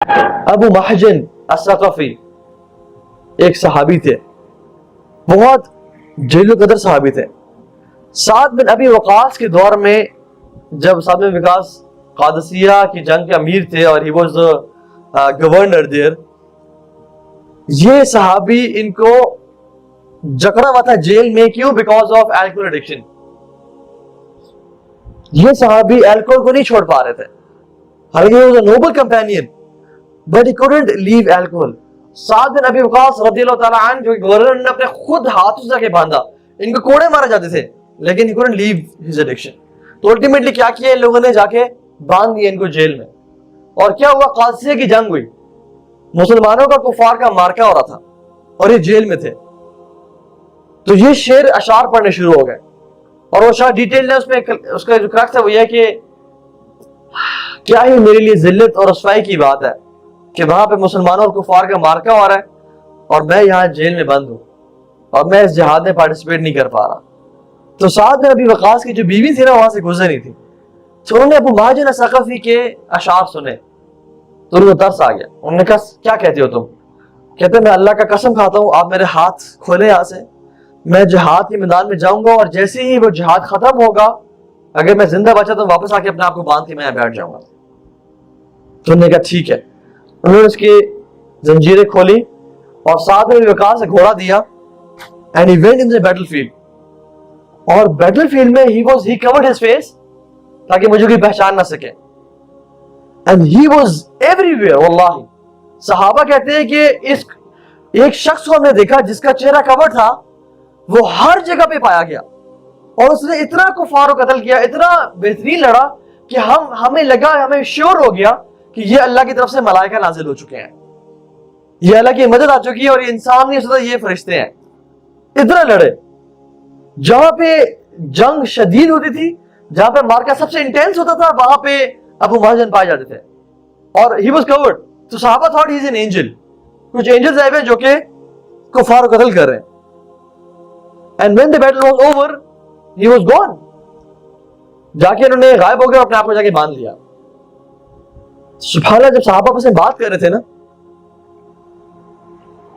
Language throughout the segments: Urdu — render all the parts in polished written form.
ابو محجن الثقفی ایک صحابی تھے، بہت جلیل القدر صحابی تھے. سعد بن ابی وقاص کے دور میں جب سعد بن وقاص قادسیہ کی جنگ کے امیر تھے اور ہی واز گورنر دیر، یہ صحابی ان کو جکڑا ہوا تھا جیل میں. کیوں؟ Because of alcohol addiction. یہ صحابی الکوہل کو نہیں چھوڑ پا رہے تھے، حالانکہ he was a noble companion but he couldn't leave alcohol. سعد بن ابی وقاص رضی اللہ تعالیٰ عنہ جو گورنر نے اپنے خود ہاتھوں سے جا کے باندھا، ان کو کوڑے مارے جاتے تھے لیکن he couldn't leave his addiction. تو الٹیمیٹلی کیا کیا ان لوگوں نے؟ جا کے باندھ دیا ان کو جیل میں. اور کیا ہوا؟ قادسیہ کی جنگ ہوئی، مسلمانوں کا کفار کا مارکا ہو رہا تھا اور یہ جیل میں تھے. تو یہ شعر اشعار پڑھنے شروع ہو گئے، اور وہ اشعار ڈیٹیل ہے اس میں. اس کا جو کرکس ہے وہ یہ ہے کہ کیا ہی میرے لیے ذلت اور رسوائی کی بات ہے کہ وہاں پہ مسلمانوں اور کفار کا مارکا ہو رہا ہے اور میں یہاں جیل میں بند ہوں اور میں اس جہاد میں پارٹیسپیٹ نہیں کر پا رہا. تو سعد بن ابی وقاص کی جو بیوی تھی نا وہاں سے گزر نہیں تھی، تو انہوں نے ابو محجن الثقفی کے اشعار سنے تو انہیں ترس آ گیا. انہوں نے کہا کیا کہتے ہو تم؟ کہتے میں اللہ کا قسم کھاتا ہوں آپ میرے ہاتھ کھولے یہاں سے، میں جہاد کے میدان میں جاؤں گا اور جیسے ہی وہ جہاد ختم ہوگا اگر میں زندہ بچا تو واپس آ کے اپنے آپ کو باندھ کے میں بیٹھ جاؤں گا. تو انہوں نے کہا ٹھیک ہے. انہوں نے اس کی زنجیریں کھولی اور سعد بن ابی وقاص سے گھوڑا دیا and he went in the battlefield. اور بیٹل فیلڈ میں he covered his face تاکہ مجھے کوئی پہچان نہ سکے. and he was everywhere. واللہ صحابہ کہتے ہیں کہ اس ایک شخص کو ہم نے دیکھا جس کا چہرہ کور تھا، وہ ہر جگہ پہ پایا گیا اور اس نے اتنا کفار کو قتل کیا، اتنا بہترین لڑا کہ ہمیں لگا، ہمیں شیور ہو گیا کہ یہ اللہ کی طرف سے ملائکہ نازل ہو چکے ہیں، یہ اللہ کی مدد آ چکی ہے اور یہ انسان نہیں سوچا یہ فرشتے ہیں. اتنا لڑے. جہاں پہ جنگ شدید ہوتی تھی، جہاں پہ مارکا سب سے انٹینس ہوتا تھا، وہاں پہ ابو محجن پائے جاتے تھے اور he was covered. تو صحابہ thought he is an angel. کچھ اینجلز آئے ہوئے جو کہ کفار کو قتل کر رہے ہیں. and when the battle was over he was gone. جا کے انہوں نے غائب ہو گیا، اپنے آپ کو جا کے باندھ لیا. سبحان اللہ. جب صحابہ پس بات کر رہے تھے نا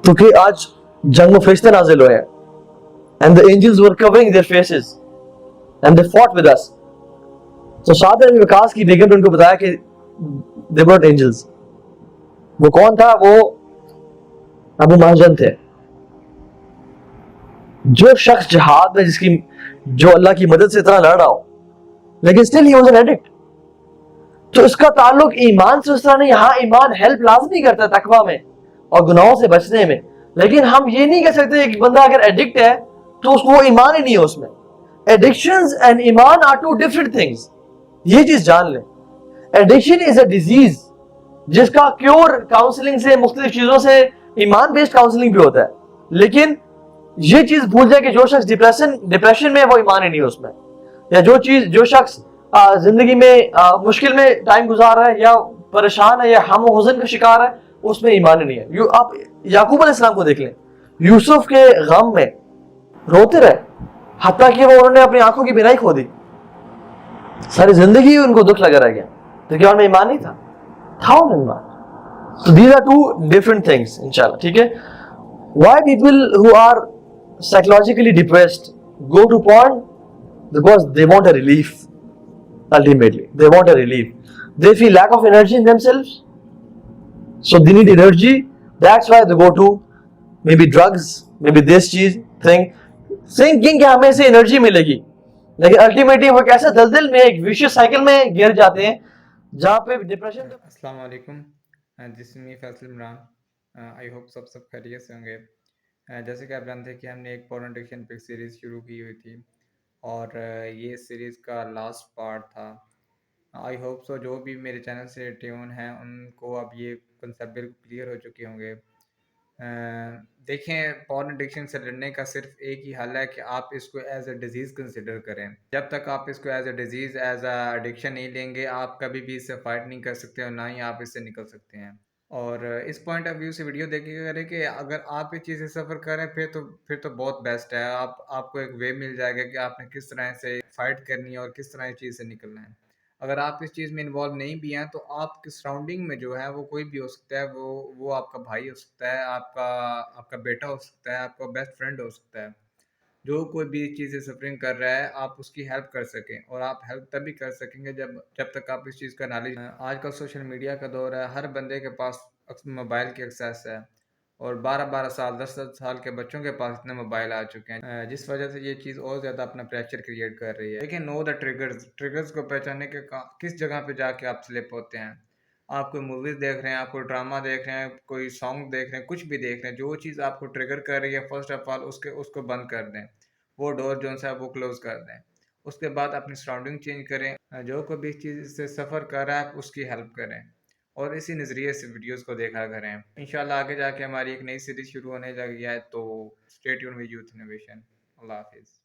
تو کہ آج جنگ میں فرشتے نازل ہوئے ہیں and the angels were covering their faces and they fought with us. تو سعد بن ابی وقاص کی بیگم نے ان کو بتایا کہ they were angels. وہ کون تھا؟ وہ ابو محجن تھے. جو شخص جہاد میں جو اللہ کی مدد سے اتنا لڑ رہا ہو لیکن still he was an addict. تو اس کا تعلق ایمان سے اس طرح نہیں. ہاں ایمان ہیلپ لازمی کرتا ہے تقویٰ میں اور گناہوں سے بچنے میں، لیکن ہم یہ نہیں کہہ سکتے کہ بندہ اگر ایڈکٹ ہے تو اس کو وہ ایمان ہی نہیں ہے اس میں. ایڈکشنز اینڈ ایمان آر ٹو ڈفرنٹ تھنگز. یہ چیز جان لیں. ایڈکشن از اے ڈیزیز جس کا کیور کاؤنسلنگ سے، مختلف چیزوں سے، ایمان بیسڈ کاؤنسلنگ بھی ہوتا ہے، لیکن یہ چیز بھول جائے کہ جو شخص ڈپریشن میں وہ ایمان ہی نہیں ہے اس میں، یا جو شخص زندگی میں مشکل میں ٹائم گزار رہا ہے یا پریشان ہے یا ہم و حزن کا شکار ہے، اس میں ایمان ہی نہیں ہے. آپ یعقوب علیہ السلام کو دیکھ لیں، یوسف کے غم میں روتے رہے حتیٰ کہ وہ انہوں نے اپنی آنکھوں کی بینائی کھو دی، ساری زندگی ان کو دکھ لگا رہ گیا، تو کیا ان میں ایمان نہیں تھا؟ تھا ان میں ایمان. So these are two different things انشاءاللہ. ٹھیک ہے. Why people who are psychologically depressed go to porn? Because they want a relief. Ultimately they want a relief. They feel lack of energy in themselves, so they need energy. That's why they go to maybe drugs, maybe this thing, thinking کہ ہمیں سے انرجی ملے گی، لیکن الٹیمیٹلی وہ کیسے دلدل میں ایک ویشیس سائیکل میں گر جاتے ہیں جہاں پہ ڈپریشن. السلام علیکم. دس از می فیصل عمران. آئی ہوپ سب خیریت سے ہوں گے. جیسے کہ آپ جانتے ہیں کہ ہم نے ایک پورن ایڈکشن پہ سیریز شروع کی ہوئی تھی اور یہ سیریز کا لاسٹ پارٹ تھا. آئی ہوپ سو جو بھی میرے چینل سے ٹیون ہیں ان کو اب یہ کنسیپٹ بالکل کلیئر ہو چکے ہوں گے. دیکھیں، پورن ایڈکشن سے لڑنے کا صرف ایک ہی حل ہے کہ آپ اس کو ایز اے ڈیزیز کنسیڈر کریں. جب تک آپ اس کو as a disease, as a addiction نہیں لیں گے، آپ کبھی بھی اس سے فائٹ نہیں کر سکتے اور نہ ہی آپ اس سے نکل سکتے ہیں. اور اس پوائنٹ آف ویو سے ویڈیو دیکھے کریں کہ اگر آپ اس چیز سے سفر کریں پھر تو بہت بیسٹ ہے. آپ کو ایک وے مل جائے گا کہ آپ نے کس طرح سے فائٹ کرنی ہے اور کس طرح اس چیز سے نکلنا ہے. اگر آپ اس چیز میں انوالو نہیں بھی ہیں تو آپ کی سراؤنڈنگ میں جو ہے وہ کوئی بھی ہو سکتا ہے، وہ آپ کا بھائی ہو سکتا ہے، آپ کا بیٹا ہو سکتا ہے، آپ کا بیسٹ فرینڈ ہو سکتا ہے، جو کوئی بھی چیز سے سفرنگ کر رہا ہے آپ اس کی ہیلپ کر سکیں، اور آپ ہیلپ تبھی کر سکیں گے جب تک آپ اس چیز کا نالج۔ آج کل سوشل میڈیا کا دور ہے، ہر بندے کے پاس موبائل کی ایکسیس ہے، اور 12 12 سال 10 10 سال کے بچوں کے پاس اتنے موبائل آ چکے ہیں، جس وجہ سے یہ چیز اور زیادہ اپنا پریشر کریٹ کر رہی ہے۔ لیکن نو دا ٹریگرز کو پہچاننے کے کس جگہ پہ جا کے آپ سلپ ہوتے ہیں۔ آپ کوئی موویز دیکھ رہے ہیں، آپ کوئی ڈرامہ دیکھ رہے ہیں، کوئی سانگ دیکھ رہے ہیں، کچھ بھی دیکھ رہے ہیں، جو چیز آپ کو ٹریگر کر رہی ہے فرسٹ آف آل اس کو بند کر دیں، وہ ڈور جو ہے وہ کلوز کر دیں۔ اس کے بعد اپنی سراؤنڈنگ چینج کریں، جو کوئی بھی اس چیز سے سفر کر رہا ہے آپ اس کی ہیلپ کریں، اور اسی نظریے سے ویڈیوز کو دیکھا کریں۔ انشاءاللہ آگے جا کے ہماری ایک نئی سیریز شروع ہونے لگی ہے، تو stay tuned with youth innovation. اللہ حافظ۔